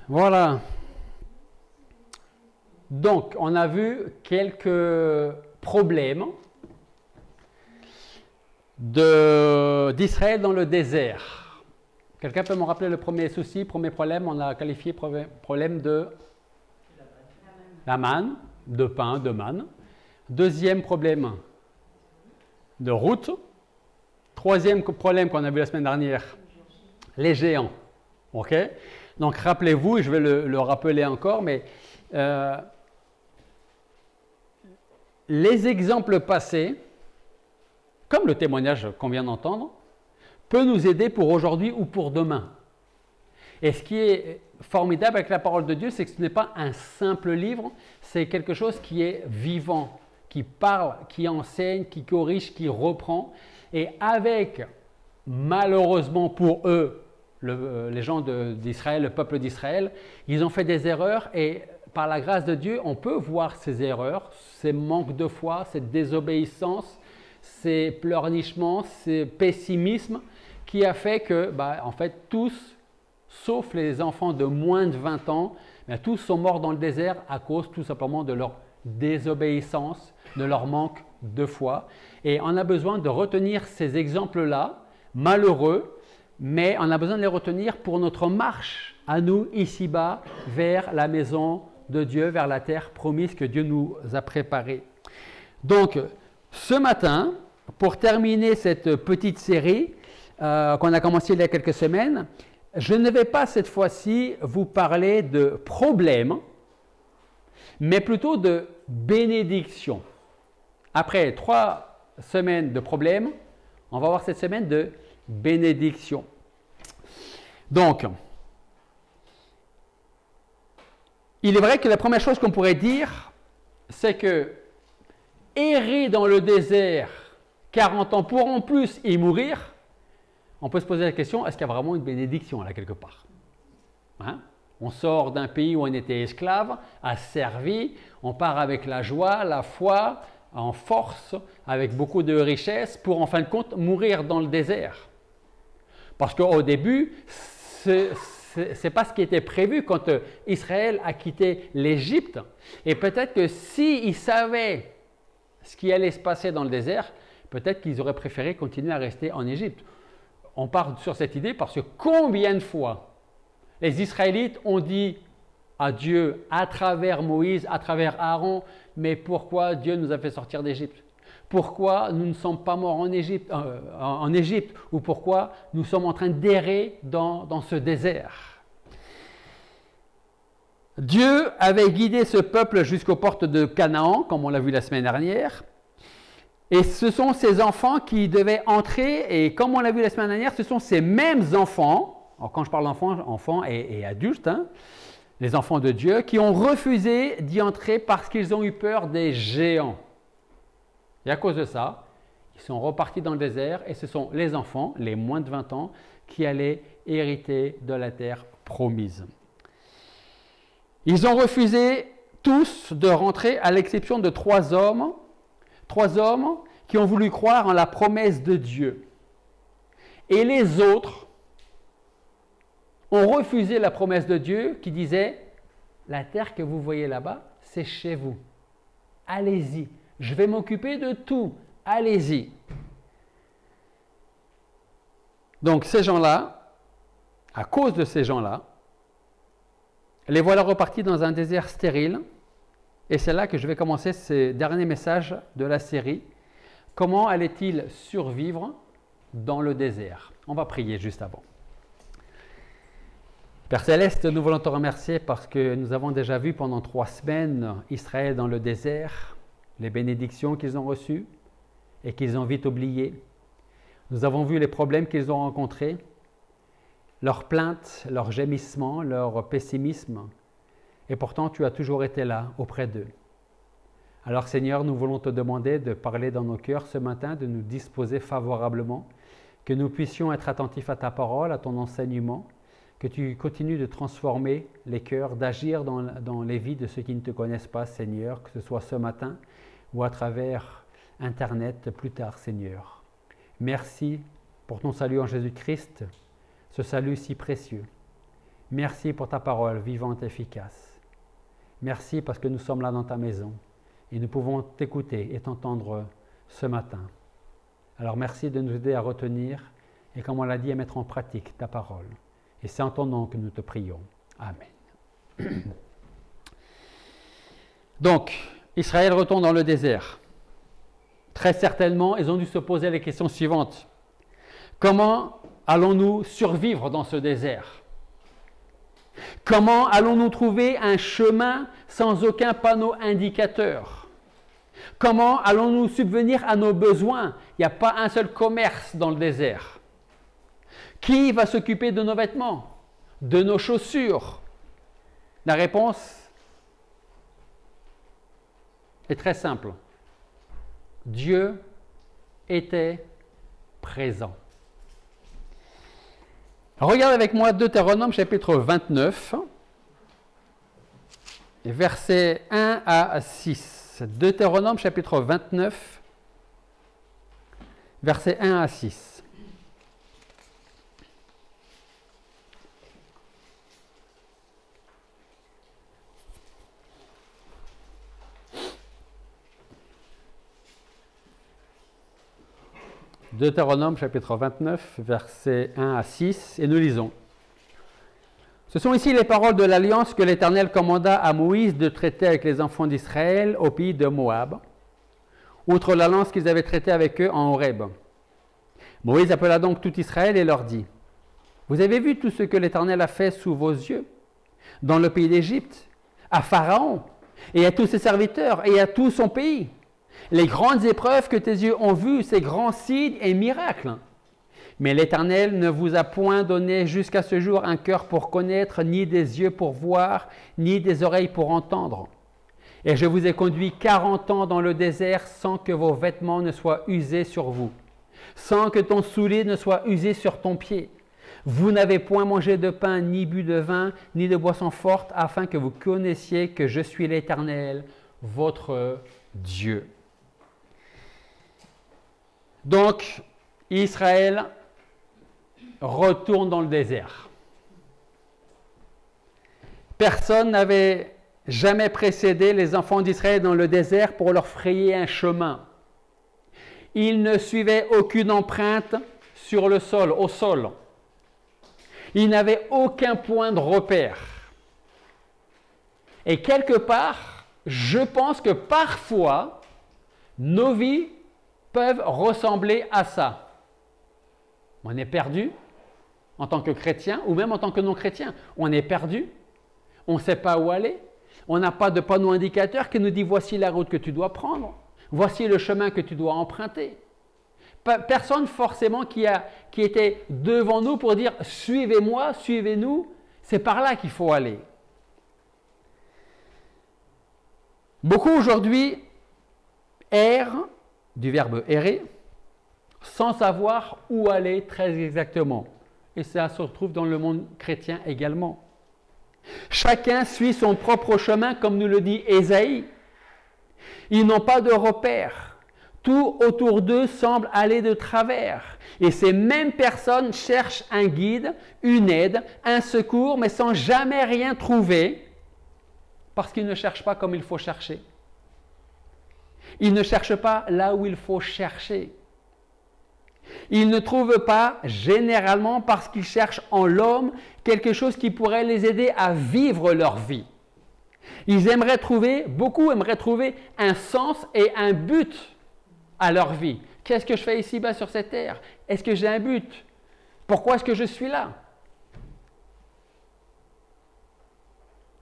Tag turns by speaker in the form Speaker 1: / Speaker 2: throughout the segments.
Speaker 1: Voilà. Donc, on a vu quelques problèmes d'Israël dans le désert. Quelqu'un peut me rappeler le premier souci, premier problème? On a qualifié problème de la manne, de pain, de manne. Deuxième problème de route. Troisième problème qu'on a vu la semaine dernière, les géants. Ok? Donc rappelez-vous, je vais le rappeler encore, mais les exemples passés, comme le témoignage qu'on vient d'entendre, peut nous aider pour aujourd'hui ou pour demain. Et ce qui est formidable avec la parole de Dieu, c'est que ce n'est pas un simple livre, c'est quelque chose qui est vivant, qui parle, qui enseigne, qui corrige, qui reprend. Et avec, malheureusement pour eux, les gens d'Israël, le peuple d'Israël, ils ont fait des erreurs et par la grâce de Dieu, on peut voir ces erreurs, ces manques de foi, cette désobéissance, ces pleurnichements, ces pessimismes qui a fait que, en fait, tous, sauf les enfants de moins de 20 ans, tous sont morts dans le désert à cause tout simplement de leur désobéissance, de leur manque de foi. Et on a besoin de retenir ces exemples-là, malheureux, mais on a besoin de les retenir pour notre marche à nous, ici-bas, vers la maison de Dieu, vers la terre promise que Dieu nous a préparée. Donc, ce matin, pour terminer cette petite série qu'on a commencé il y a quelques semaines, je ne vais pas cette fois-ci vous parler de problèmes, mais plutôt de bénédictions. Après 3 semaines de problèmes, on va voir cette semaine de bénédiction. Donc, il est vrai que la première chose qu'on pourrait dire, c'est que errer dans le désert 40 ans pour en plus y mourir, on peut se poser la question, est-ce qu'il y a vraiment une bénédiction là quelque part? On sort d'un pays où on était esclave, asservi, on part avec la joie, la foi, en force, avec beaucoup de richesses, pour en fin de compte mourir dans le désert. Parce qu'au début, ce n'est pas ce qui était prévu quand Israël a quitté l'Égypte. Et peut-être que s'ils savaient ce qui allait se passer dans le désert, peut-être qu'ils auraient préféré continuer à rester en Égypte. On part sur cette idée parce que combien de fois les Israélites ont dit à Dieu à travers Moïse, à travers Aaron, mais pourquoi Dieu nous a fait sortir d'Égypte? Pourquoi nous ne sommes pas morts en Égypte, ou pourquoi nous sommes en train d'errer dans ce désert? Dieu avait guidé ce peuple jusqu'aux portes de Canaan, comme on l'a vu la semaine dernière. Et ce sont ces enfants qui devaient entrer, et comme on l'a vu la semaine dernière, ce sont ces mêmes enfants, alors quand je parle d'enfants, enfants et adultes, les enfants de Dieu, qui ont refusé d'y entrer parce qu'ils ont eu peur des géants. Et à cause de ça, ils sont repartis dans le désert, et ce sont les enfants, les moins de 20 ans, qui allaient hériter de la terre promise. Ils ont refusé tous de rentrer, à l'exception de 3 hommes qui ont voulu croire en la promesse de Dieu. Et les autres ont refusé la promesse de Dieu qui disait « La terre que vous voyez là-bas, c'est chez vous. Allez-y, je vais m'occuper de tout. Allez-y. » Donc ces gens-là, à cause de ces gens-là, les voilà repartis dans un désert stérile. Et c'est là que je vais commencer ce dernier message de la série. Comment allait-il survivre dans le désert? On va prier juste avant. Père Céleste, nous voulons te remercier parce que nous avons déjà vu pendant 3 semaines Israël dans le désert, les bénédictions qu'ils ont reçues et qu'ils ont vite oubliées. Nous avons vu les problèmes qu'ils ont rencontrés, leurs plaintes, leurs gémissements, leur pessimisme. Et pourtant, tu as toujours été là, auprès d'eux. Alors Seigneur, nous voulons te demander de parler dans nos cœurs ce matin, de nous disposer favorablement, que nous puissions être attentifs à ta parole, à ton enseignement, que tu continues de transformer les cœurs, d'agir dans les vies de ceux qui ne te connaissent pas, Seigneur, que ce soit ce matin ou à travers Internet plus tard, Seigneur. Merci pour ton salut en Jésus-Christ, ce salut si précieux. Merci pour ta parole vivante et efficace. Merci parce que nous sommes là dans ta maison et nous pouvons t'écouter et t'entendre ce matin. Alors merci de nous aider à retenir et, comme on l'a dit, à mettre en pratique ta parole. Et c'est en ton nom que nous te prions. Amen. Donc, Israël retourne dans le désert. Très certainement, ils ont dû se poser les questions suivantes. Comment allons-nous survivre dans ce désert? Comment allons-nous trouver un chemin sans aucun panneau indicateur? Comment allons-nous subvenir à nos besoins? Il n'y a pas un seul commerce dans le désert. Qui va s'occuper de nos vêtements, de nos chaussures? La réponse est très simple. Dieu était présent. Regarde avec moi Deutéronome chapitre 29, versets 1 à 6. Deutéronome chapitre 29, versets 1 à 6. Deutéronome chapitre 29, versets 1 à 6, et nous lisons. Ce sont ici les paroles de l'alliance que l'Éternel commanda à Moïse de traiter avec les enfants d'Israël au pays de Moab, outre l'alliance qu'ils avaient traitée avec eux en Horeb. Moïse appela donc tout Israël et leur dit, « Vous avez vu tout ce que l'Éternel a fait sous vos yeux, dans le pays d'Égypte, à Pharaon, et à tous ses serviteurs, et à tout son pays. Les grandes épreuves que tes yeux ont vues, ces grands signes et miracles. Mais l'Éternel ne vous a point donné jusqu'à ce jour un cœur pour connaître, ni des yeux pour voir, ni des oreilles pour entendre. Et je vous ai conduit 40 ans dans le désert sans que vos vêtements ne soient usés sur vous, sans que ton soulier ne soit usé sur ton pied. Vous n'avez point mangé de pain, ni bu de vin, ni de boisson forte, afin que vous connaissiez que je suis l'Éternel, votre Dieu. » Donc, Israël retourne dans le désert. Personne n'avait jamais précédé les enfants d'Israël dans le désert pour leur frayer un chemin. Ils ne suivaient aucune empreinte sur le sol, au sol. Ils n'avaient aucun point de repère. Et quelque part, je pense que parfois, nos vies peuvent ressembler à ça. On est perdu en tant que chrétien ou même en tant que non-chrétien. On est perdu, on ne sait pas où aller, on n'a pas de panneau indicateur qui nous dit voici la route que tu dois prendre, voici le chemin que tu dois emprunter. Personne forcément qui était devant nous pour dire suivez-moi, suivez-nous, c'est par là qu'il faut aller. Beaucoup aujourd'hui errent, du verbe errer, sans savoir où aller très exactement. Et ça se retrouve dans le monde chrétien également. Chacun suit son propre chemin, comme nous le dit Ésaïe. Ils n'ont pas de repère. Tout autour d'eux semble aller de travers. Et ces mêmes personnes cherchent un guide, une aide, un secours, mais sans jamais rien trouver, parce qu'ils ne cherchent pas comme il faut chercher. Ils ne cherchent pas là où il faut chercher. Ils ne trouvent pas généralement parce qu'ils cherchent en l'homme quelque chose qui pourrait les aider à vivre leur vie. Beaucoup aimeraient trouver un sens et un but à leur vie. Qu'est-ce que je fais ici-bas sur cette terre? Est-ce que j'ai un but? Pourquoi est-ce que je suis là?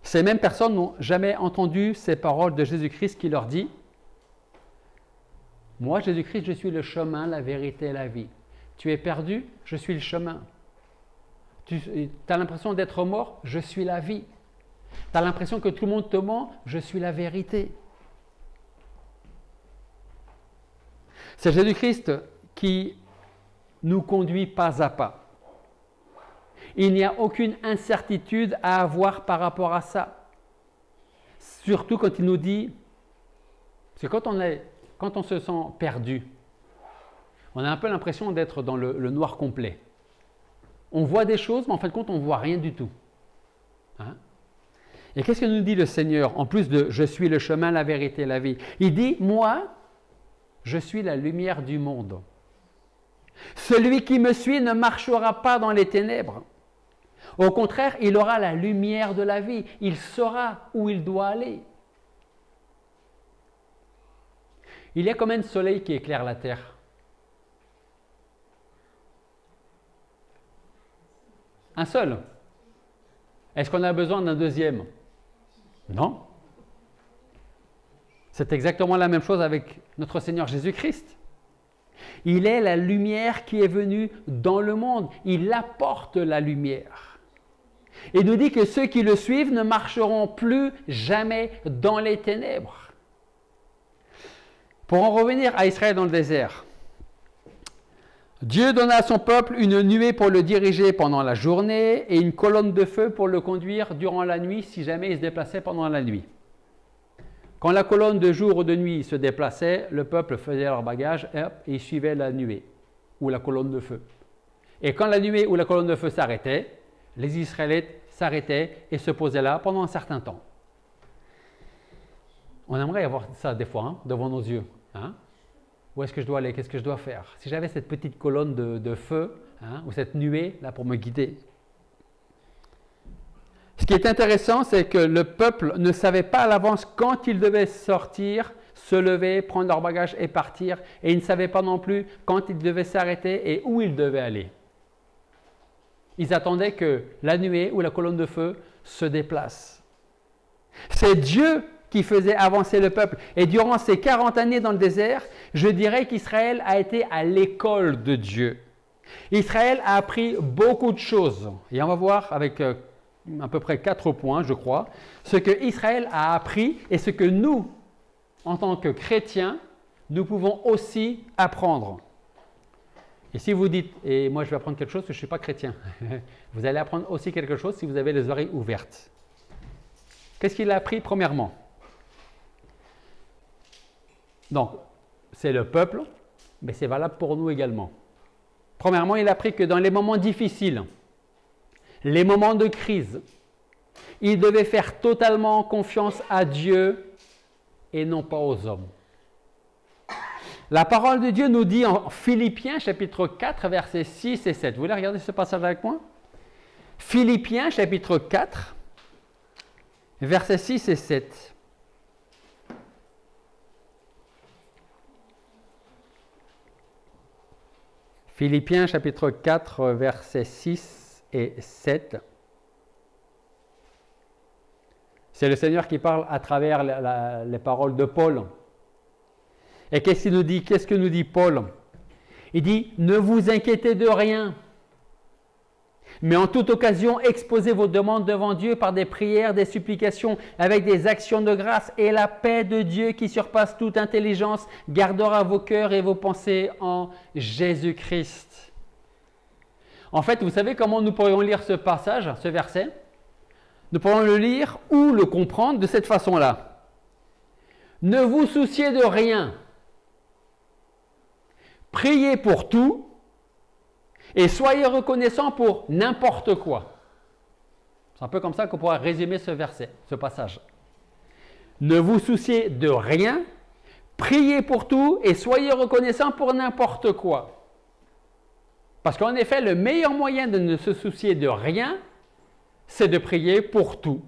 Speaker 1: Ces mêmes personnes n'ont jamais entendu ces paroles de Jésus-Christ qui leur dit « Moi, Jésus-Christ, je suis le chemin, la vérité et la vie. Tu es perdu, je suis le chemin. Tu as l'impression d'être mort, je suis la vie. Tu as l'impression que tout le monde te ment, je suis la vérité. » C'est Jésus-Christ qui nous conduit pas à pas. Il n'y a aucune incertitude à avoir par rapport à ça. Surtout quand il nous dit, c'est quand on se sent perdu, on a un peu l'impression d'être dans le noir complet. On voit des choses, mais en fin de compte, on ne voit rien du tout. Hein? Et qu'est-ce que nous dit le Seigneur, en plus de « Je suis le chemin, la vérité, la vie » Il dit « Moi, je suis la lumière du monde. Celui qui me suit ne marchera pas dans les ténèbres. Au contraire, il aura la lumière de la vie. Il saura où il doit aller. » Il y a combien de soleils qui éclairent la terre? Un seul. Est-ce qu'on a besoin d'un deuxième? Non. C'est exactement la même chose avec notre Seigneur Jésus-Christ. Il est la lumière qui est venue dans le monde. Il apporte la lumière. Et nous dit que ceux qui le suivent ne marcheront plus jamais dans les ténèbres. Pour en revenir à Israël dans le désert, Dieu donna à son peuple une nuée pour le diriger pendant la journée et une colonne de feu pour le conduire durant la nuit si jamais il se déplaçait pendant la nuit. Quand la colonne de jour ou de nuit se déplaçait, le peuple faisait leur bagage et il suivait la nuée ou la colonne de feu. Et quand la nuée ou la colonne de feu s'arrêtait, les Israélites s'arrêtaient et se posaient là pendant un certain temps. On aimerait avoir ça des fois hein, devant nos yeux. Hein? Où est-ce que je dois aller? Qu'est-ce que je dois faire? Si j'avais cette petite colonne de feu hein, ou cette nuée là pour me guider. Ce qui est intéressant, c'est que le peuple ne savait pas à l'avance quand ils devaient sortir, se lever, prendre leur bagage et partir. Et ils ne savaient pas non plus quand ils devaient s'arrêter et où ils devaient aller. Ils attendaient que la nuée ou la colonne de feu se déplace. C'est Dieu qui faisait avancer le peuple. Et durant ces 40 années dans le désert, je dirais qu'Israël a été à l'école de Dieu. Israël a appris beaucoup de choses. Et on va voir avec à peu près 4 points, je crois, ce que Israël a appris et ce que nous, en tant que chrétiens, nous pouvons aussi apprendre. Et si vous dites, et moi je vais apprendre quelque chose, que je ne suis pas chrétien, vous allez apprendre aussi quelque chose si vous avez les oreilles ouvertes. Qu'est-ce qu'il a appris premièrement? Donc, c'est le peuple, mais c'est valable pour nous également. Premièrement, il a appris que dans les moments difficiles, les moments de crise, il devait faire totalement confiance à Dieu et non pas aux hommes. La parole de Dieu nous dit en Philippiens chapitre 4, versets 6 et 7. Vous voulez regarder ce passage avec moi? Philippiens chapitre 4, versets 6 et 7. Philippiens chapitre 4, versets 6 et 7. C'est le Seigneur qui parle à travers les paroles de Paul. Et qu'est-ce qu'il nous dit? Qu'est-ce que nous dit Paul? Il dit, ne vous inquiétez de rien, mais en toute occasion, exposez vos demandes devant Dieu par des prières, des supplications, avec des actions de grâce, et la paix de Dieu qui surpasse toute intelligence gardera vos cœurs et vos pensées en Jésus-Christ. En fait, vous savez comment nous pourrions lire ce passage, ce verset? Nous pourrions le lire ou le comprendre de cette façon-là. Ne vous souciez de rien. Priez pour tout et soyez reconnaissants pour n'importe quoi. C'est un peu comme ça qu'on pourra résumer ce verset, ce passage. Ne vous souciez de rien, priez pour tout et soyez reconnaissants pour n'importe quoi. Parce qu'en effet, le meilleur moyen de ne se soucier de rien, c'est de prier pour tout.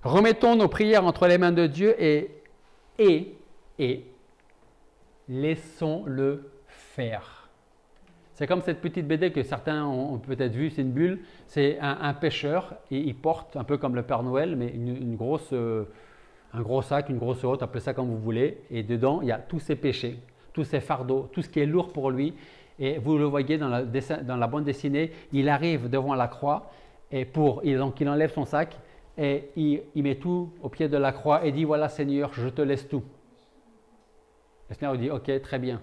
Speaker 1: Remettons nos prières entre les mains de Dieu et laissons-le faire. C'est comme cette petite BD que certains ont peut-être vue, c'est une bulle. C'est un pêcheur et il porte, un peu comme le Père Noël, mais un gros sac, une grosse hotte, appelez ça comme vous voulez. Et dedans, il y a tous ses péchés, tous ses fardeaux, tout ce qui est lourd pour lui. Et vous le voyez dans la bande dessinée, il arrive devant la croix et donc il enlève son sac et il met tout au pied de la croix et dit, voilà Seigneur, je te laisse tout. Le Seigneur lui dit, ok, très bien.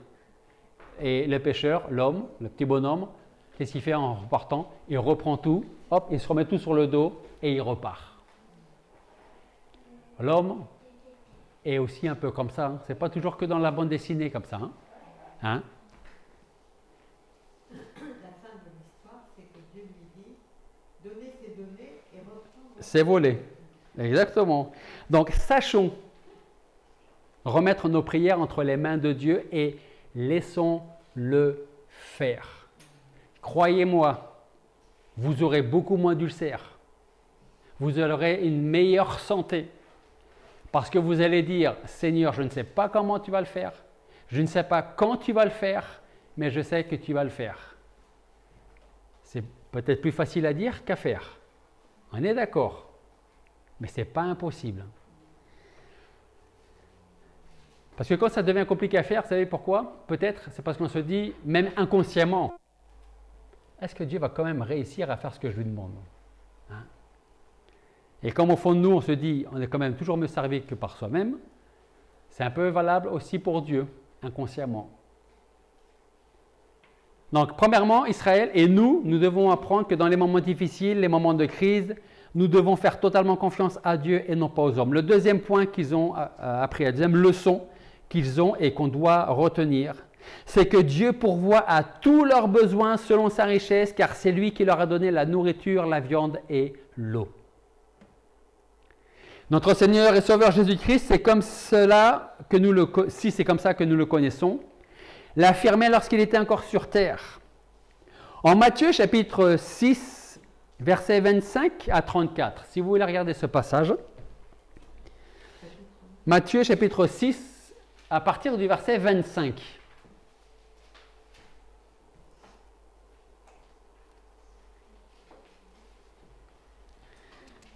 Speaker 1: Et le pécheur, l'homme, le petit bonhomme, qu'est-ce qu'il fait en repartant? Il reprend tout, hop, il se remet tout sur le dos et il repart. L'homme est aussi un peu comme ça. Hein. Ce n'est pas toujours que dans la bande dessinée comme ça. Hein? Hein?
Speaker 2: La fin de l'histoire, c'est que Dieu lui dit,
Speaker 1: c'est volé. Exactement. Donc, sachons remettre nos prières entre les mains de Dieu et laissons-le faire. Croyez-moi, vous aurez beaucoup moins d'ulcères. Vous aurez une meilleure santé. Parce que vous allez dire, Seigneur, je ne sais pas comment tu vas le faire. Je ne sais pas quand tu vas le faire, mais je sais que tu vas le faire. C'est peut-être plus facile à dire qu'à faire. On est d'accord. Mais ce n'est pas impossible. Parce que quand ça devient compliqué à faire, vous savez pourquoi? Peut-être c'est parce qu'on se dit, même inconsciemment, est-ce que Dieu va quand même réussir à faire ce que je lui demande? Hein? Et comme au fond de nous, on se dit, on est quand même toujours mieux servi que par soi-même, c'est un peu valable aussi pour Dieu, inconsciemment. Donc, premièrement, Israël et nous devons apprendre que dans les moments difficiles, les moments de crise, nous devons faire totalement confiance à Dieu et non pas aux hommes. Le deuxième point qu'ils ont appris, la deuxième leçon qu'ils ont et qu'on doit retenir, c'est que Dieu pourvoit à tous leurs besoins selon sa richesse, car c'est lui qui leur a donné la nourriture, la viande et l'eau. Notre Seigneur et Sauveur Jésus-Christ, c'est comme cela que si c'est comme ça que nous le connaissons, l'affirmait lorsqu'il était encore sur terre. En Matthieu chapitre 6, versets 25 à 34, si vous voulez regarder ce passage, Matthieu chapitre 6, à partir du verset 25.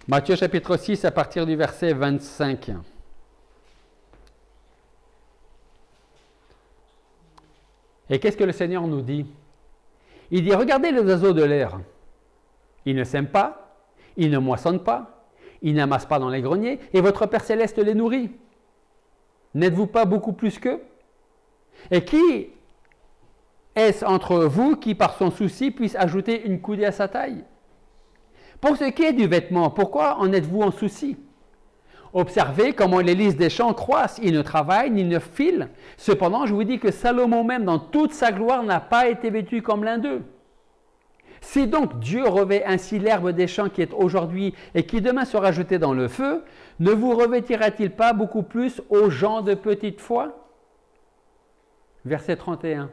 Speaker 1: Matthieu chapitre 6 à partir du verset 25. Et qu'est-ce que le Seigneur nous dit? Il dit, regardez les oiseaux de l'air. Ils ne sèment pas, ils ne moissonnent pas, ils n'amassent pas dans les greniers, et votre Père Céleste les nourrit. N'êtes-vous pas beaucoup plus qu'eux? Et qui est-ce entre vous qui, par son souci, puisse ajouter une coudée à sa taille? Pour ce qui est du vêtement, pourquoi en êtes-vous en souci? Observez comment les lys des champs croissent, ils ne travaillent ni ne filent. Cependant, je vous dis que Salomon même, dans toute sa gloire, n'a pas été vêtu comme l'un d'eux. Si donc Dieu revêt ainsi l'herbe des champs qui est aujourd'hui et qui demain sera jetée dans le feu, ne vous revêtira-t-il pas beaucoup plus aux gens de petite foi? Verset 31.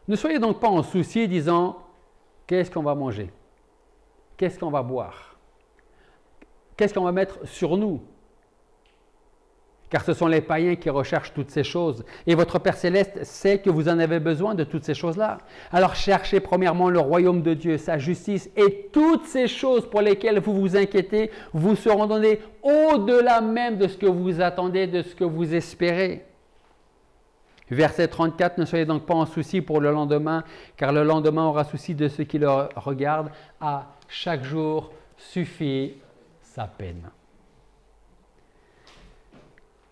Speaker 1: Ne soyez donc pas en souci disant, qu'est-ce qu'on va manger? Qu'est-ce qu'on va boire? Qu'est-ce qu'on va mettre sur nous? Car ce sont les païens qui recherchent toutes ces choses. Et votre Père Céleste sait que vous en avez besoin de toutes ces choses-là. Alors cherchez premièrement le royaume de Dieu, sa justice, et toutes ces choses pour lesquelles vous vous inquiétez vous seront données au-delà même de ce que vous attendez, de ce que vous espérez. Verset 34, ne soyez donc pas en souci pour le lendemain, car le lendemain aura souci de ce qui le regarde. À chaque jour suffit sa peine.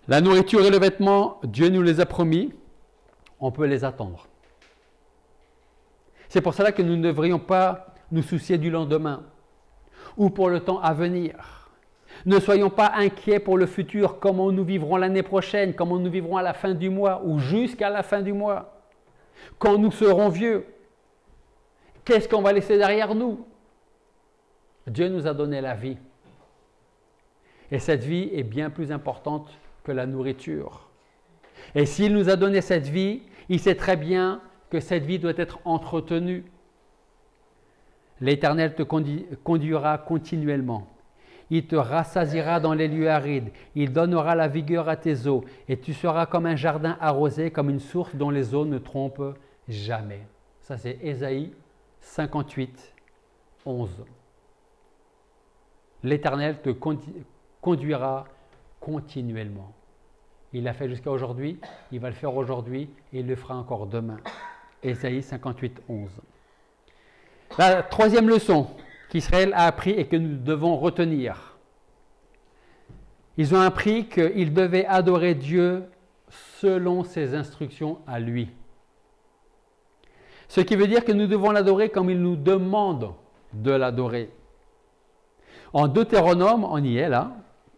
Speaker 1: La nourriture et le vêtement, Dieu nous les a promis, on peut les attendre. C'est pour cela que nous ne devrions pas nous soucier du lendemain ou pour le temps à venir. Ne soyons pas inquiets pour le futur, comment nous vivrons l'année prochaine, comment nous vivrons à la fin du mois ou jusqu'à la fin du mois. Quand nous serons vieux, qu'est-ce qu'on va laisser derrière nous? Dieu nous a donné la vie. Et cette vie est bien plus importante que la nourriture. Et s'il nous a donné cette vie, il sait très bien que cette vie doit être entretenue. L'Éternel te conduira continuellement. Il te rassasiera dans les lieux arides. Il donnera la vigueur à tes eaux. Et tu seras comme un jardin arrosé, comme une source dont les eaux ne trompent jamais. Ça, c'est Ésaïe 58, 11. L'Éternel te conduira continuellement. Il l'a fait jusqu'à aujourd'hui, il va le faire aujourd'hui et il le fera encore demain. Ésaïe 58, 11. La troisième leçon qu'Israël a appris et que nous devons retenir. Ils ont appris qu'ils devaient adorer Dieu selon ses instructions à lui. Ce qui veut dire que nous devons l'adorer comme il nous demande de l'adorer. En Deutéronome, on y est là,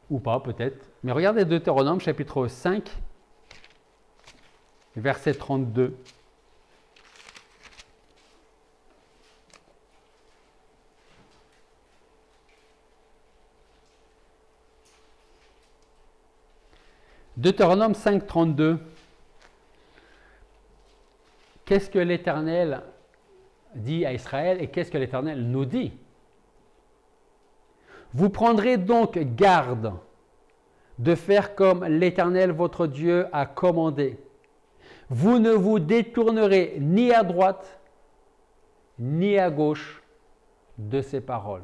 Speaker 1: ou pas peut-être, mais regardez Deutéronome chapitre 5, verset 32. Deutéronome 5, 32. Qu'est-ce que l'Éternel dit à Israël et qu'est-ce que l'Éternel nous dit? Vous prendrez donc garde de faire comme l'Éternel votre Dieu a commandé. Vous ne vous détournerez ni à droite ni à gauche de ses paroles.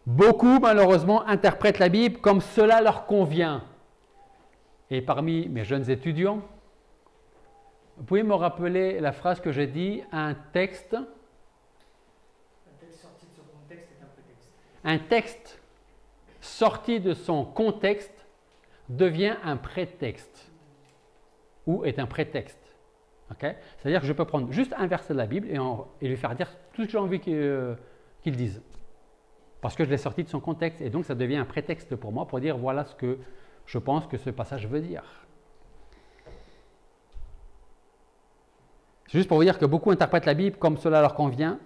Speaker 1: Beaucoup, malheureusement, interprètent la Bible comme cela leur convient. Et parmi mes jeunes étudiants, vous pouvez me rappeler la phrase que j'ai dit, un texte
Speaker 2: sorti de son contexte est un prétexte.
Speaker 1: Un texte sorti de son contexte devient un prétexte ou est un prétexte. Okay? C'est-à-dire que je peux prendre juste un verset de la Bible et lui faire dire tout ce que j'ai envie qu'il dise. Parce que je l'ai sorti de son contexte et donc ça devient un prétexte pour moi pour dire voilà ce que je pense que ce passage veut dire. C'est juste pour vous dire que beaucoup interprètent la Bible comme cela leur convient.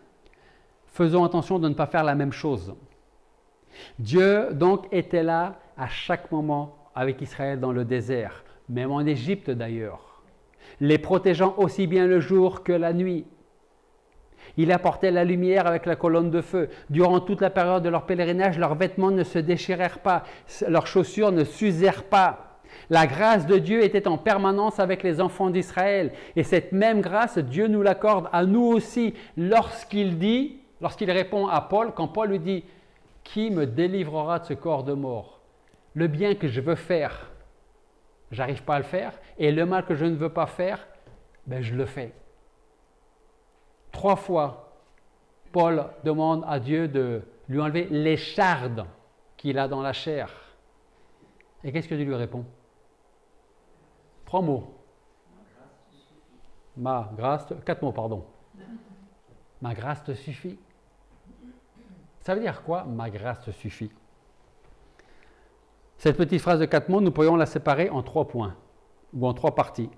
Speaker 1: Faisons attention de ne pas faire la même chose. Dieu donc était là à chaque moment avec Israël dans le désert, même en Égypte d'ailleurs, les protégeant aussi bien le jour que la nuit. Il apportait la lumière avec la colonne de feu. Durant toute la période de leur pèlerinage, leurs vêtements ne se déchirèrent pas, leurs chaussures ne s'usèrent pas. La grâce de Dieu était en permanence avec les enfants d'Israël. Et cette même grâce, Dieu nous l'accorde à nous aussi lorsqu'il répond à Paul, quand Paul lui dit « Qui me délivrera de ce corps de mort ?» Le bien que je veux faire, j'arrive pas à le faire, et le mal que je ne veux pas faire, ben je le fais. 3 fois, Paul demande à Dieu de lui enlever l'écharde qu'il a dans la chair. Et qu'est-ce que Dieu lui répond? 3 mots. 4 mots, pardon. Ma grâce te suffit. Ça veut dire quoi, ma grâce te suffit? Cette petite phrase de 4 mots, nous pourrions la séparer en 3 points, ou en 3 parties.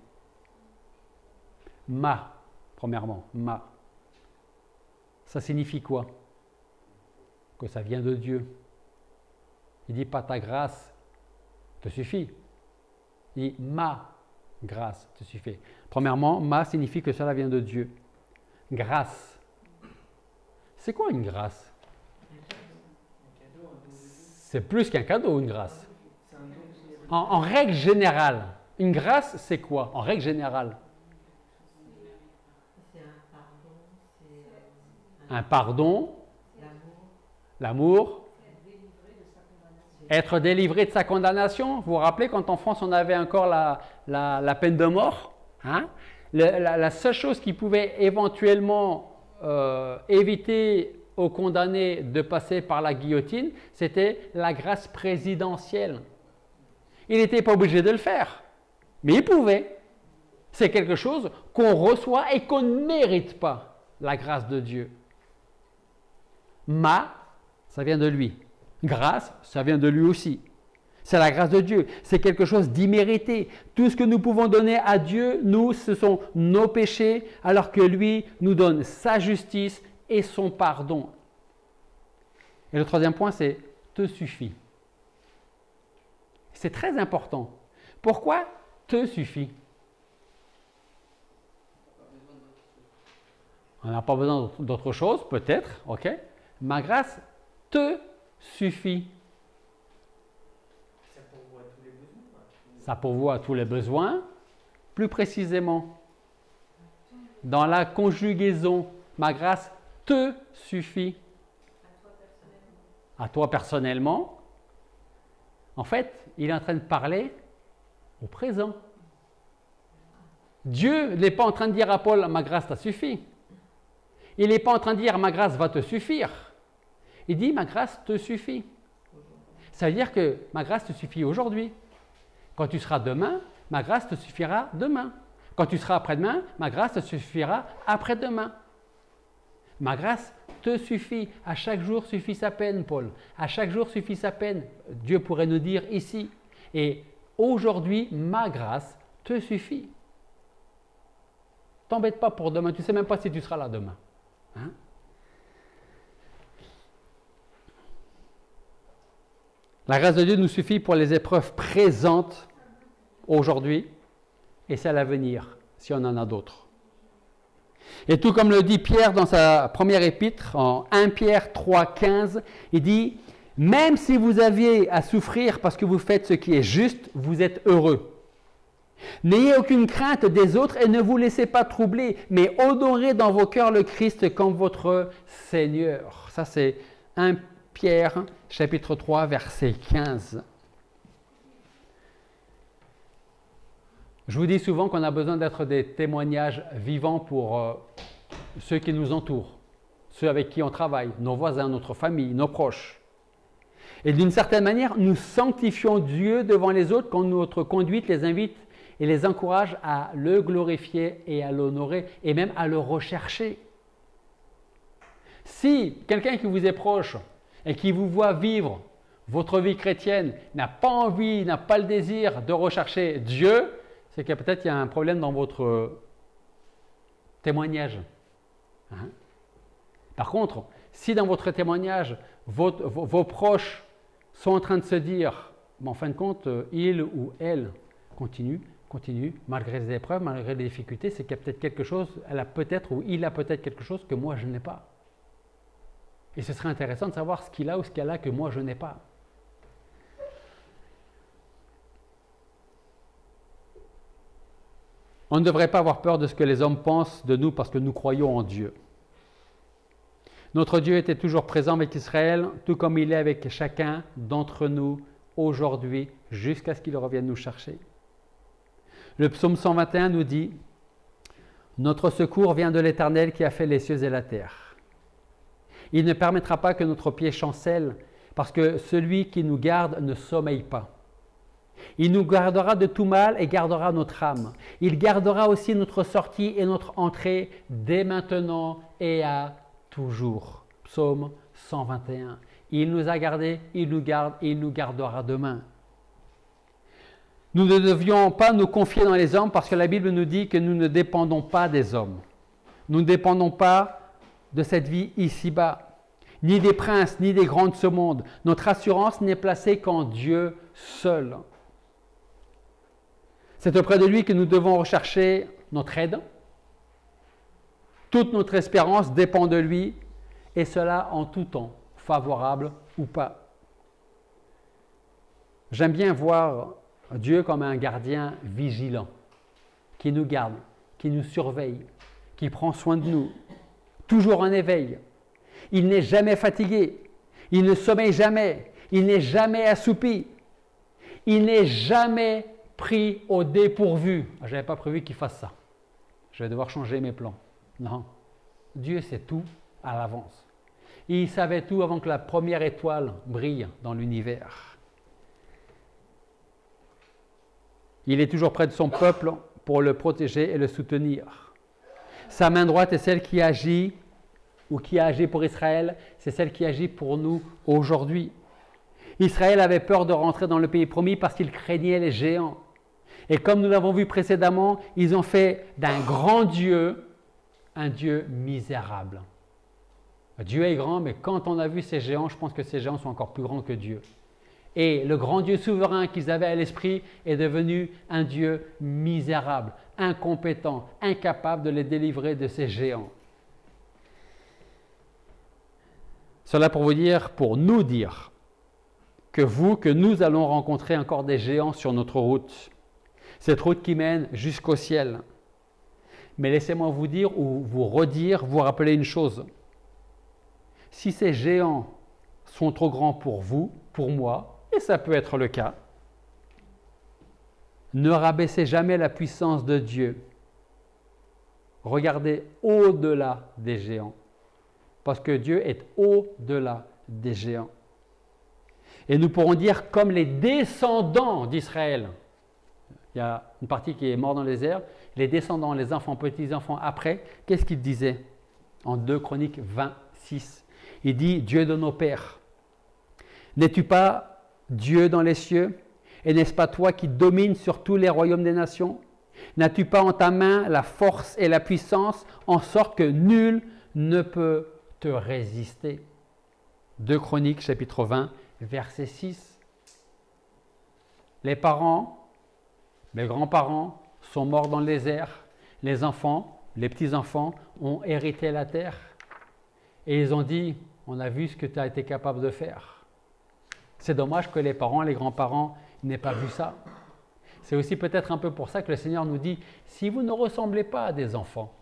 Speaker 1: Premièrement, ça signifie quoi? Que ça vient de Dieu. Il dit pas ta grâce te suffit. Il dit ma grâce te suffit. Premièrement, signifie que cela vient de Dieu. Grâce. C'est quoi une grâce? C'est plus qu'un cadeau, une grâce. En règle générale, une grâce, c'est quoi? En règle générale. Un pardon, l'amour, être délivré de sa condamnation. Vous vous rappelez quand en France on avait encore la peine de mort, hein? La seule chose qui pouvait éventuellement éviter aux condamnés de passer par la guillotine, c'était la grâce présidentielle. Il n'était pas obligé de le faire, mais il pouvait. C'est quelque chose qu'on reçoit et qu'on ne mérite pas, la grâce de Dieu. Ça vient de lui. Grâce, ça vient de lui aussi. C'est la grâce de Dieu. C'est quelque chose d'immérité. Tout ce que nous pouvons donner à Dieu, nous, ce sont nos péchés, alors que lui nous donne sa justice et son pardon. Et le 3e point, c'est te suffit. C'est très important. Pourquoi te suffit? On n'a pas besoin d'autre chose, peut-être, ok? Ma grâce te suffit.
Speaker 2: Ça pourvoit tous les besoins.
Speaker 1: Ça pourvoit à tous les besoins. Plus précisément, dans la conjugaison, ma grâce te suffit. À toi personnellement. En fait, il est en train de parler au présent. Dieu n'est pas en train de dire à Paul, ma grâce t'a suffi. Il n'est pas en train de dire, ma grâce va te suffire. Il dit, ma grâce te suffit. Ça veut dire que ma grâce te suffit aujourd'hui. Quand tu seras demain, ma grâce te suffira demain. Quand tu seras après-demain, ma grâce te suffira après-demain. Ma grâce te suffit. À chaque jour suffit sa peine, Paul. À chaque jour suffit sa peine. Dieu pourrait nous dire ici. Et aujourd'hui, ma grâce te suffit. T'embête pas pour demain. Tu ne sais même pas si tu seras là demain. Hein? La grâce de Dieu nous suffit pour les épreuves présentes aujourd'hui et celles à venir, si on en a d'autres. Et tout comme le dit Pierre dans sa première épître, en 1 Pierre 3, 15, il dit « Même si vous aviez à souffrir parce que vous faites ce qui est juste, vous êtes heureux. N'ayez aucune crainte des autres et ne vous laissez pas troubler, mais honorez dans vos cœurs le Christ comme votre Seigneur. » Ça, c'est 1 Pierre, chapitre 3, verset 15. Je vous dis souvent qu'on a besoin d'être des témoignages vivants pour ceux qui nous entourent, ceux avec qui on travaille, nos voisins, notre famille, nos proches. Et d'une certaine manière, nous sanctifions Dieu devant les autres quand notre conduite les invite et les encourage à le glorifier et à l'honorer et même à le rechercher. Si quelqu'un qui vous est proche et qui vous voit vivre votre vie chrétienne n'a pas envie, n'a pas le désir de rechercher Dieu, c'est que peut-être il y a un problème dans votre témoignage. Hein? Par contre, si dans votre témoignage, vos proches sont en train de se dire, en fin de compte, il ou elle continue, malgré les épreuves, malgré les difficultés, c'est qu'il y a peut-être quelque chose, elle a peut-être ou il a peut-être quelque chose que moi je n'ai pas. Et ce serait intéressant de savoir ce qu'il a ou ce qu'elle a que moi je n'ai pas. On ne devrait pas avoir peur de ce que les hommes pensent de nous parce que nous croyons en Dieu. Notre Dieu était toujours présent avec Israël, tout comme il est avec chacun d'entre nous aujourd'hui, jusqu'à ce qu'il revienne nous chercher. Le psaume 121 nous dit « Notre secours vient de l'Éternel qui a fait les cieux et la terre. Il ne permettra pas que notre pied chancelle, parce que celui qui nous garde ne sommeille pas. Il nous gardera de tout mal et gardera notre âme. Il gardera aussi notre sortie et notre entrée dès maintenant et à toujours. » Psaume 121. Il nous a gardés, il nous garde et il nous gardera demain. Nous ne devions pas nous confier dans les hommes parce que la Bible nous dit que nous ne dépendons pas des hommes. Nous ne dépendons pas de cette vie ici-bas, ni des princes, ni des grands de ce monde. Notre assurance n'est placée qu'en Dieu seul. C'est auprès de lui que nous devons rechercher notre aide. Toute notre espérance dépend de lui, et cela en tout temps, favorable ou pas. J'aime bien voir Dieu comme un gardien vigilant, qui nous garde, qui nous surveille, qui prend soin de nous, toujours en éveil. Il n'est jamais fatigué, il ne sommeille jamais, il n'est jamais assoupi, il n'est jamais pris au dépourvu. Je n'avais pas prévu qu'il fasse ça. Je vais devoir changer mes plans. Non, Dieu sait tout à l'avance. Il savait tout avant que la première étoile brille dans l'univers. Il est toujours près de son peuple pour le protéger et le soutenir. Sa main droite est celle qui agit, ou qui a agi pour Israël, c'est celle qui agit pour nous aujourd'hui. Israël avait peur de rentrer dans le pays promis parce qu'il craignait les géants. Et comme nous l'avons vu précédemment, ils ont fait d'un grand Dieu un Dieu misérable. Dieu est grand, mais quand on a vu ces géants, je pense que ces géants sont encore plus grands que Dieu. Et le grand Dieu souverain qu'ils avaient à l'esprit est devenu un Dieu misérable, incompétent, incapable de les délivrer de ces géants. Cela pour vous dire, pour nous dire que nous allons rencontrer encore des géants sur notre route. Cette route qui mène jusqu'au ciel. Mais laissez-moi vous dire ou vous redire, vous rappeler une chose. Si ces géants sont trop grands pour vous, pour moi, et ça peut être le cas, ne rabaissez jamais la puissance de Dieu. Regardez au-delà des géants, parce que Dieu est au-delà des géants. Et nous pourrons dire comme les descendants d'Israël. Il y a une partie qui est morte dans les airs, les descendants, les enfants, petits-enfants après, qu'est-ce qu'il disait en 2 Chroniques 26? Il dit, Dieu de nos pères, n'es-tu pas Dieu dans les cieux? Et n'est-ce pas toi qui domines sur tous les royaumes des nations? N'as-tu pas en ta main la force et la puissance, en sorte que nul ne peut te résister? 2 Chroniques, chapitre 20, verset 6. les parents, les grands-parents sont morts dans les airs. Les enfants, les petits-enfants ont hérité la terre. Et ils ont dit, on a vu ce que tu as été capable de faire. C'est dommage que les parents, les grands-parents n'aient pas vu ça. C'est aussi peut-être un peu pour ça que le Seigneur nous dit, si vous ne ressemblez pas à des enfants,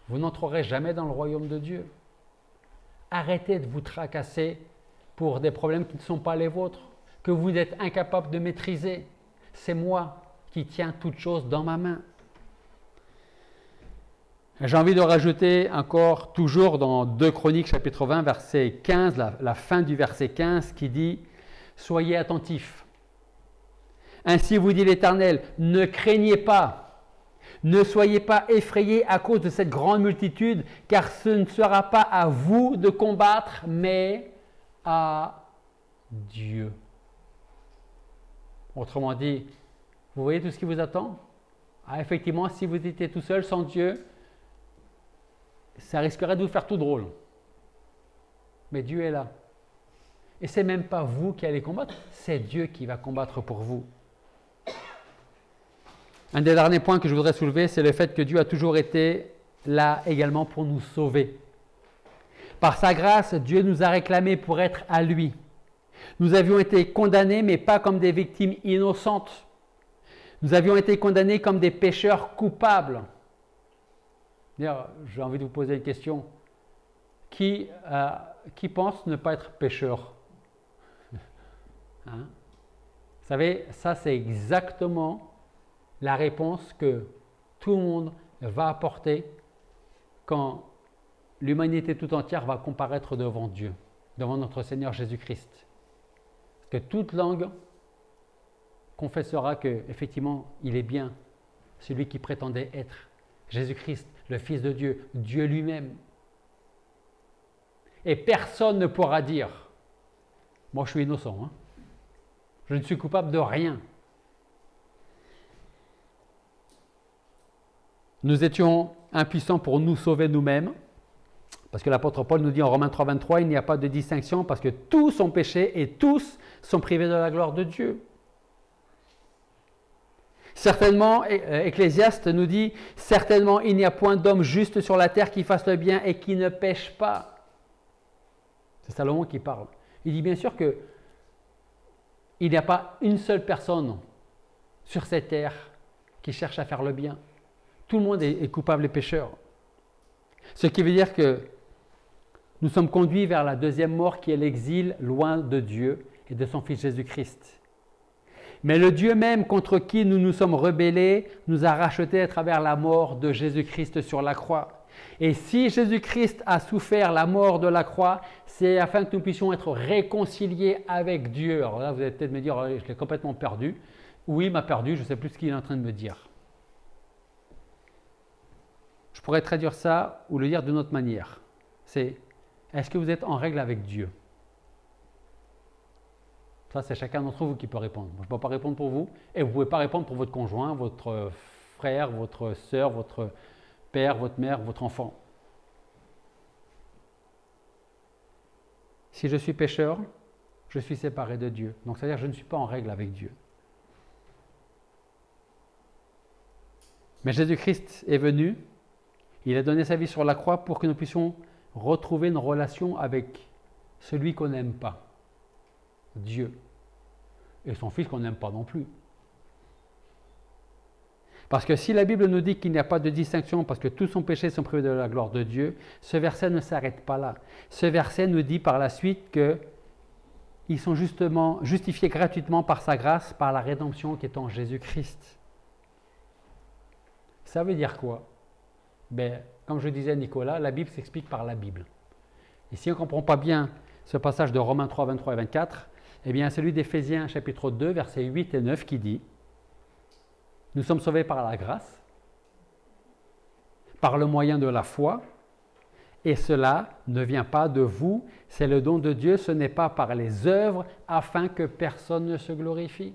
Speaker 1: vous n'entrerez jamais dans le royaume de Dieu. Arrêtez de vous tracasser pour des problèmes qui ne sont pas les vôtres, que vous êtes incapable de maîtriser. C'est moi qui tiens toutes choses dans ma main. J'ai envie de rajouter encore, toujours dans 2 Chroniques, chapitre 20, verset 15, la fin du verset 15, qui dit « Soyez attentifs. Ainsi vous dit l'Éternel, ne craignez pas, ne soyez pas effrayés à cause de cette grande multitude, car ce ne sera pas à vous de combattre, mais à Dieu. » Autrement dit, vous voyez tout ce qui vous attend? Ah, effectivement, si vous étiez tout seul, sans Dieu, ça risquerait de vous faire tout drôle. Mais Dieu est là. Et ce n'est même pas vous qui allez combattre, c'est Dieu qui va combattre pour vous. Un des derniers points que je voudrais soulever, c'est le fait que Dieu a toujours été là également pour nous sauver. Par sa grâce, Dieu nous a réclamés pour être à lui. Nous avions été condamnés, mais pas comme des victimes innocentes. Nous avions été condamnés comme des pécheurs coupables. D'ailleurs, j'ai envie de vous poser une question. Qui pense ne pas être pécheur? Hein? Vous savez, ça c'est exactement la réponse que tout le monde va apporter quand l'humanité tout entière va comparaître devant Dieu, devant notre Seigneur Jésus-Christ. Que toute langue confessera qu'effectivement, il est bien celui qui prétendait être Jésus-Christ, le Fils de Dieu, Dieu lui-même. Et personne ne pourra dire, moi je suis innocent, hein. Je ne suis coupable de rien. Nous étions impuissants pour nous sauver nous-mêmes, parce que l'apôtre Paul nous dit en Romains 3, 23, il n'y a pas de distinction parce que tous ont péché et tous sont privés de la gloire de Dieu. Certainement, Ecclésiaste nous dit, certainement il n'y a point d'homme juste sur la terre qui fasse le bien et qui ne pêche pas. C'est Salomon qui parle. Il dit bien sûr que il n'y a pas une seule personne sur cette terre qui cherche à faire le bien. Tout le monde est coupable et pécheur. Ce qui veut dire que nous sommes conduits vers la deuxième mort qui est l'exil loin de Dieu et de son Fils Jésus-Christ. Mais le Dieu même contre qui nous nous sommes rebellés nous a rachetés à travers la mort de Jésus-Christ sur la croix. Et si Jésus-Christ a souffert la mort de la croix, c'est afin que nous puissions être réconciliés avec Dieu. Alors là, vous allez peut-être me dire, oh, je l'ai complètement perdu. Oui, il m'a perdu, je ne sais plus ce qu'il est en train de me dire. Je pourrais traduire ça ou le dire d'une autre manière. C'est, est-ce que vous êtes en règle avec Dieu? Ça, c'est chacun d'entre vous qui peut répondre. Moi, je ne peux pas répondre pour vous. Et vous ne pouvez pas répondre pour votre conjoint, votre frère, votre sœur, votre père, votre mère, votre enfant. Si je suis pécheur, je suis séparé de Dieu. Donc, c'est-à-dire que je ne suis pas en règle avec Dieu. Mais Jésus-Christ est venu, il a donné sa vie sur la croix pour que nous puissions retrouver une relation avec celui qu'on n'aime pas, Dieu, et son Fils qu'on n'aime pas non plus. Parce que si la Bible nous dit qu'il n'y a pas de distinction parce que tous sont péchés sont privés de la gloire de Dieu, ce verset ne s'arrête pas là. Ce verset nous dit par la suite qu'ils sont justement justifiés gratuitement par sa grâce, par la rédemption qui est en Jésus-Christ. Ça veut dire quoi? Comme je disais à Nicolas, la Bible s'explique par la Bible. Et si on ne comprend pas bien ce passage de Romains 3, 23 et 24, eh bien celui d'Éphésiens chapitre 2, versets 8 et 9 qui dit « Nous sommes sauvés par la grâce, par le moyen de la foi, et cela ne vient pas de vous, c'est le don de Dieu, ce n'est pas par les œuvres, afin que personne ne se glorifie. »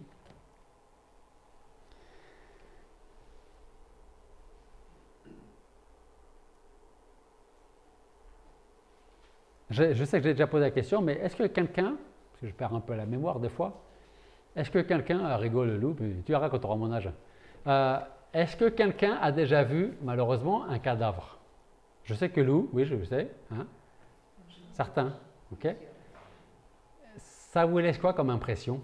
Speaker 1: Je sais que j'ai déjà posé la question, mais est-ce que quelqu'un, parce que je perds un peu la mémoire des fois, Est-ce que quelqu'un, rigole Lou, tu verras quand tu auras mon âge. Est-ce que quelqu'un a déjà vu, malheureusement, un cadavre? Je sais que Lou, oui, je sais. Hein? Certains, ok? Ça vous laisse quoi comme impression?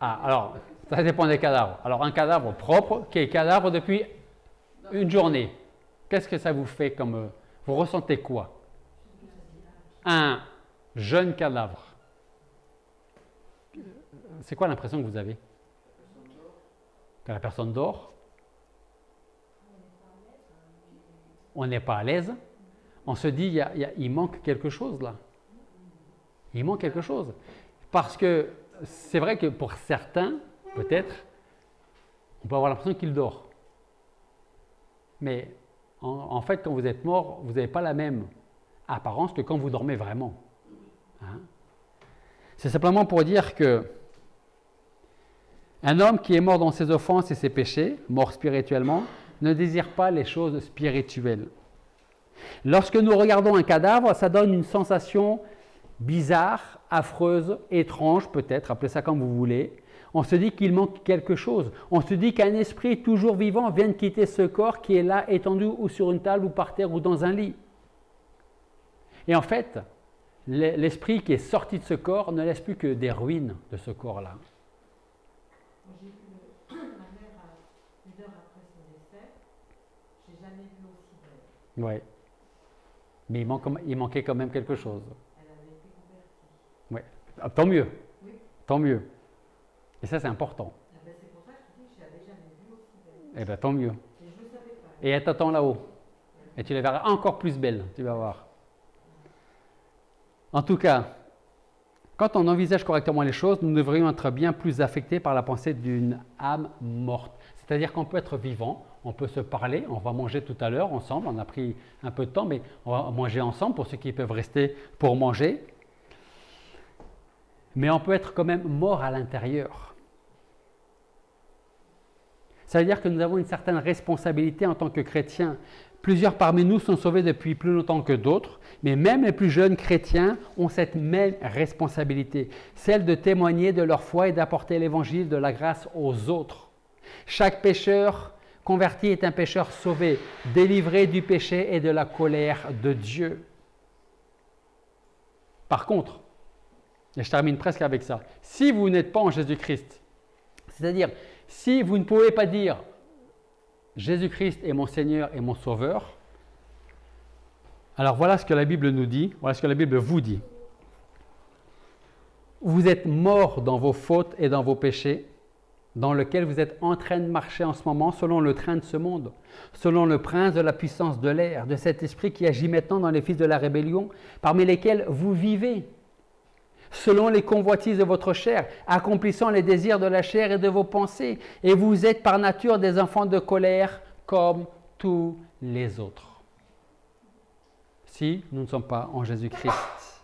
Speaker 1: Ah, alors, ça dépend des cadavres. Alors, un cadavre propre, qui est cadavre depuis une journée, qu'est-ce que ça vous fait comme... vous ressentez quoi? Un jeune cadavre. C'est quoi l'impression que vous avez? Que la personne dort? On n'est pas à l'aise. On se dit, il manque quelque chose là. Il manque quelque chose. Parce que c'est vrai que pour certains, peut-être, on peut avoir l'impression qu'il dort. Mais en fait, quand vous êtes mort, vous n'avez pas la même apparence que quand vous dormez vraiment. Hein? C'est simplement pour dire que un homme qui est mort dans ses offenses et ses péchés, mort spirituellement, ne désire pas les choses spirituelles. Lorsque nous regardons un cadavre, ça donne une sensation bizarre, affreuse, étrange peut-être, appelez ça comme vous voulez. On se dit qu'il manque quelque chose. On se dit qu'un esprit toujours vivant vient de quitter ce corps qui est là, étendu ou sur une table ou par terre ou dans un lit. Et en fait, l'esprit qui est sorti de ce corps ne laisse plus que des ruines de ce corps-là.
Speaker 3: J'ai vu ma mère une heure après son décès, je n'ai jamais vu aussi belle.
Speaker 1: Oui. Mais il manquait quand même quelque chose.
Speaker 3: Elle avait été convertie.
Speaker 1: Oui. Ah, tant mieux.
Speaker 3: Oui.
Speaker 1: Tant mieux. Et ça, c'est important.
Speaker 3: Ah ben c'est pour ça que je te dis que je l'avais jamais vue aussi belle.
Speaker 1: Eh bien, tant mieux.
Speaker 3: Et je ne le savais pas.
Speaker 1: Et elle t'attend là-haut. Et tu la verras encore plus belle, tu vas voir. En tout cas, quand on envisage correctement les choses, nous devrions être bien plus affectés par la pensée d'une âme morte. C'est-à-dire qu'on peut être vivant, on peut se parler, on va manger tout à l'heure ensemble, on a pris un peu de temps, mais on va manger ensemble pour ceux qui peuvent rester pour manger. Mais on peut être quand même mort à l'intérieur. Ça veut dire que nous avons une certaine responsabilité en tant que chrétiens. Plusieurs parmi nous sont sauvés depuis plus longtemps que d'autres, mais même les plus jeunes chrétiens ont cette même responsabilité, celle de témoigner de leur foi et d'apporter l'évangile de la grâce aux autres. Chaque pécheur converti est un pécheur sauvé, délivré du péché et de la colère de Dieu. Par contre, et je termine presque avec ça, si vous n'êtes pas en Jésus-Christ, c'est-à-dire si vous ne pouvez pas dire Jésus-Christ est mon Seigneur et mon Sauveur, alors voilà ce que la Bible nous dit, voilà ce que la Bible vous dit. Vous êtes morts dans vos fautes et dans vos péchés, dans lesquels vous êtes en train de marcher en ce moment selon le train de ce monde, selon le prince de la puissance de l'air, de cet esprit qui agit maintenant dans les fils de la rébellion, parmi lesquels vous vivez, selon les convoitises de votre chair, accomplissant les désirs de la chair et de vos pensées, et vous êtes par nature des enfants de colère comme tous les autres. Si nous ne sommes pas en Jésus-Christ.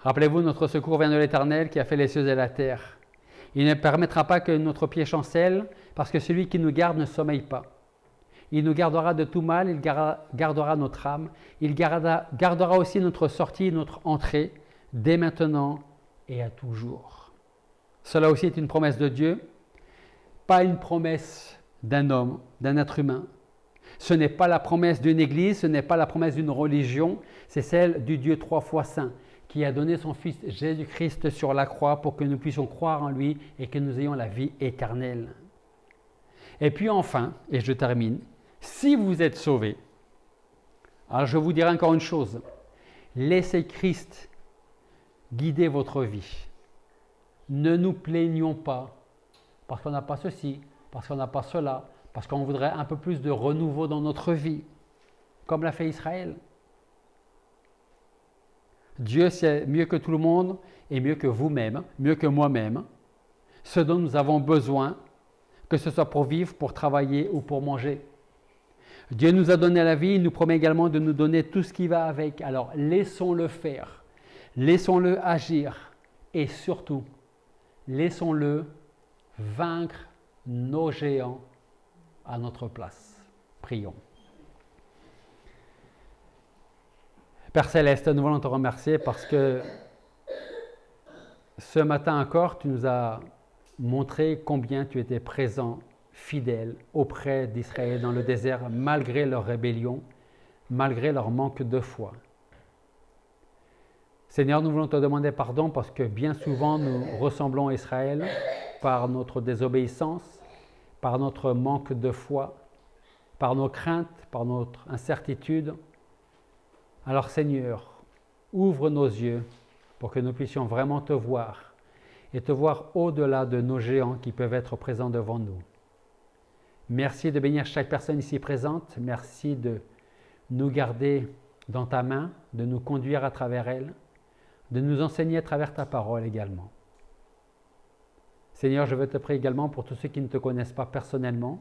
Speaker 1: Rappelez-vous, notre secours vient de l'Éternel qui a fait les cieux et la terre. Il ne permettra pas que notre pied chancelle, parce que celui qui nous garde ne sommeille pas. Il nous gardera de tout mal, il gardera notre âme, il gardera aussi notre sortie, notre entrée, dès maintenant et à toujours. Cela aussi est une promesse de Dieu, pas une promesse d'un homme, d'un être humain. Ce n'est pas la promesse d'une église, ce n'est pas la promesse d'une religion, c'est celle du Dieu 3 fois saint, qui a donné son Fils Jésus-Christ sur la croix pour que nous puissions croire en lui et que nous ayons la vie éternelle. Et puis enfin, et je termine, si vous êtes sauvés, alors je vous dirai encore une chose, laissez Christ guider votre vie. Ne nous plaignons pas parce qu'on n'a pas ceci, parce qu'on n'a pas cela, parce qu'on voudrait un peu plus de renouveau dans notre vie, comme l'a fait Israël. Dieu sait mieux que tout le monde et mieux que vous-même, mieux que moi-même, ce dont nous avons besoin, que ce soit pour vivre, pour travailler ou pour manger. Dieu nous a donné la vie, il nous promet également de nous donner tout ce qui va avec. Alors laissons-le faire, laissons-le agir et surtout, laissons-le vaincre nos géants à notre place. Prions. Père Céleste, nous voulons te remercier parce que ce matin encore, tu nous as montré combien tu étais présent, fidèle auprès d'Israël dans le désert, malgré leur rébellion, malgré leur manque de foi. Seigneur, nous voulons te demander pardon parce que bien souvent nous ressemblons à Israël par notre désobéissance, par notre manque de foi, par nos craintes, par notre incertitude. Alors Seigneur, ouvre nos yeux pour que nous puissions vraiment te voir et te voir au-delà de nos géants qui peuvent être présents devant nous. Merci de bénir chaque personne ici présente. Merci de nous garder dans ta main, de nous conduire à travers elle, de nous enseigner à travers ta parole également. Seigneur, je veux te prier également pour tous ceux qui ne te connaissent pas personnellement,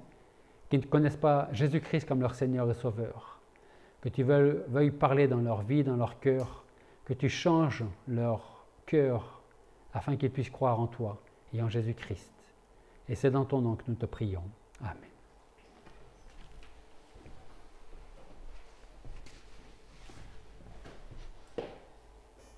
Speaker 1: qui ne connaissent pas Jésus-Christ comme leur Seigneur et Sauveur, que tu veuilles parler dans leur vie, dans leur cœur, que tu changes leur cœur afin qu'ils puissent croire en toi et en Jésus-Christ. Et c'est dans ton nom que nous te prions. Amen.